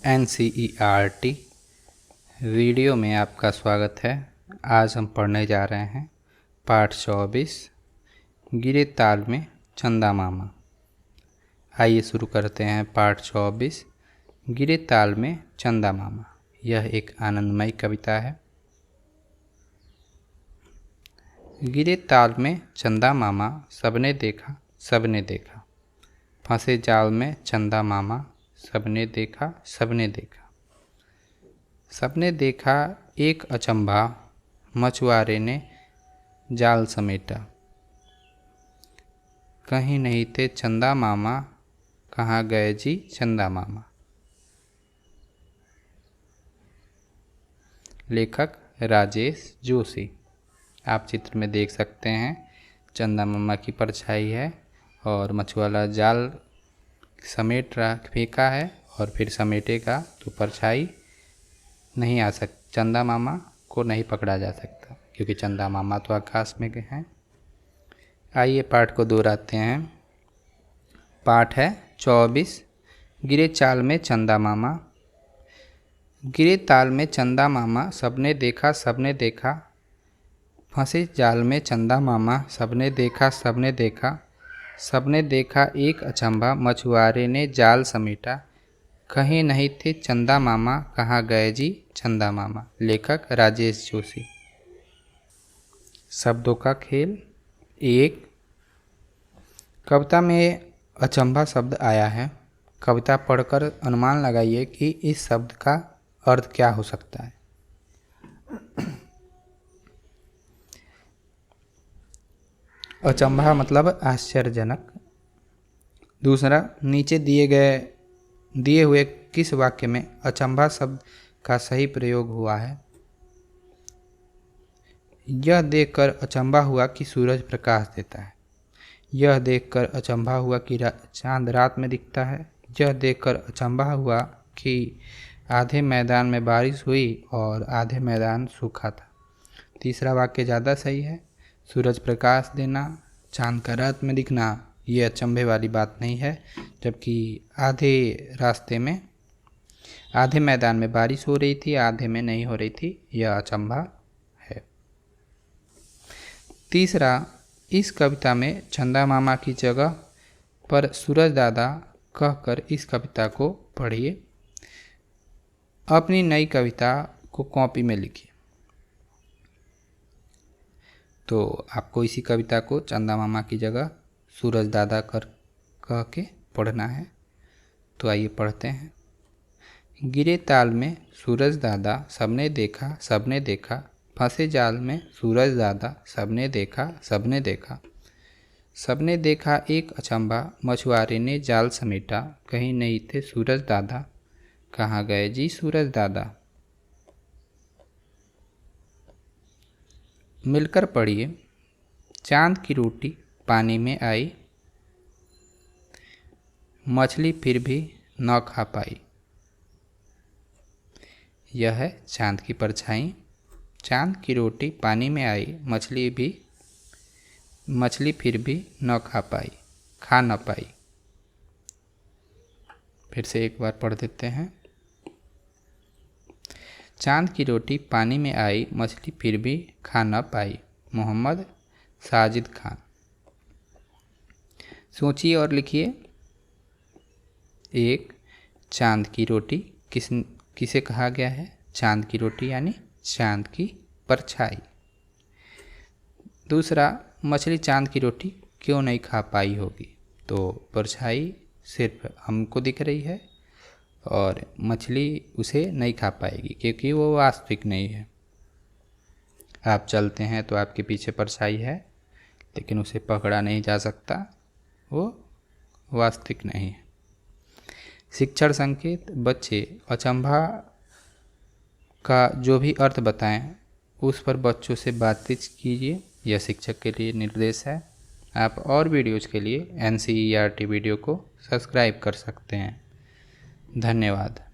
NCERT video में आपका स्वागत है। आज हम पढ़ने जा रहे हैं पाठ 24 गिरे ताल में चंदा मामा। आइए शुरू करते हैं पाठ 24 गिरे ताल में चंदा मामा। यह एक आनंदमयी कविता है। गिरे ताल में चंदा मामा, सबने देखा सबने देखा। फंसे जाल में चंदा मामा, सबने देखा सबने देखा। सबने देखा एक अचंभा, मछुआरे ने जाल समेटा। कहीं नहीं थे चंदा मामा, कहाँ गए जी चंदा मामा। लेखक राजेश जोशी। आप चित्र में देख सकते हैं चंदा मामा की परछाई है और मछुआरा जाल समेट रहा, फेंका है और फिर समेटेगा तो परछाई नहीं आ सकती। चंदा मामा को नहीं पकड़ा जा सकता क्योंकि चंदा मामा तो आकाश में गए हैं। आइए पाठ को दोहराते हैं। पाठ है 24 गिरे चाल में चंदा मामा। गिरे ताल में चंदा मामा, सबने देखा सबने देखा। फंसे जाल में चंदा मामा, सबने देखा सबने देखा। सबने देखा एक अचंभा, मछुआरे ने जाल समेटा। कहीं नहीं थे चंदा मामा, कहाँ गए जी चंदा मामा। लेखक राजेश जोशी। शब्दों का खेल। एक, कविता में अचंभा शब्द आया है। कविता पढ़कर अनुमान लगाइए कि इस शब्द का अर्थ क्या हो सकता है। अचंभा मतलब आश्चर्यजनक। दूसरा, नीचे दिए हुए किस वाक्य में अचंभा शब्द का सही प्रयोग हुआ है। यह देखकर अचंभा हुआ कि सूरज प्रकाश देता है। यह देखकर अचंभा हुआ कि चांद रात में दिखता है। यह देखकर अचंभा हुआ कि आधे मैदान में बारिश हुई और आधे मैदान सूखा था। तीसरा वाक्य ज़्यादा सही है। सूरज प्रकाश देना, चांद का रात में दिखना, ये अचंभे वाली बात नहीं है। जबकि आधे मैदान में बारिश हो रही थी, आधे में नहीं हो रही थी, यह अचंभा है। तीसरा, इस कविता में चंदा मामा की जगह पर सूरज दादा कहकर इस कविता को पढ़िए। अपनी नई कविता को कॉपी में लिखिए। तो आपको इसी कविता को चंदा मामा की जगह सूरज दादा कह के पढ़ना है। तो आइए पढ़ते हैं। गिरे ताल में सूरज दादा, सबने देखा सबने देखा। फंसे जाल में सूरज दादा, सबने देखा सबने देखा। सबने देखा एक अचंभा, मछुआरे ने जाल समेटा। कहीं नहीं थे सूरज दादा, कहाँ गए जी सूरज दादा। मिलकर पढ़िए। चांद की रोटी पानी में आई, मछली फिर भी न खा पाई। यह है चांद की परछाई। चांद की रोटी पानी में आई, मछली फिर भी न खा न पाई। फिर से एक बार पढ़ देते हैं। चांद की रोटी पानी में आई, मछली फिर भी खा न पाई। मोहम्मद साजिद खान। सोचिए और लिखिए। एक, चांद की रोटी किसे कहा गया है। चांद की रोटी यानी चांद की परछाई। दूसरा, मछली चांद की रोटी क्यों नहीं खा पाई होगी। तो परछाई सिर्फ हमको दिख रही है और मछली उसे नहीं खा पाएगी क्योंकि वो वास्तविक नहीं है। आप चलते हैं तो आपके पीछे परछाई है लेकिन उसे पकड़ा नहीं जा सकता, वो वास्तविक नहीं है। शिक्षण संकेत। बच्चे अचंभा का जो भी अर्थ बताएं उस पर बच्चों से बातचीत कीजिए। यह शिक्षक के लिए निर्देश है। आप और वीडियोज़ के लिए NCERT वीडियो को सब्सक्राइब कर सकते हैं। धन्यवाद।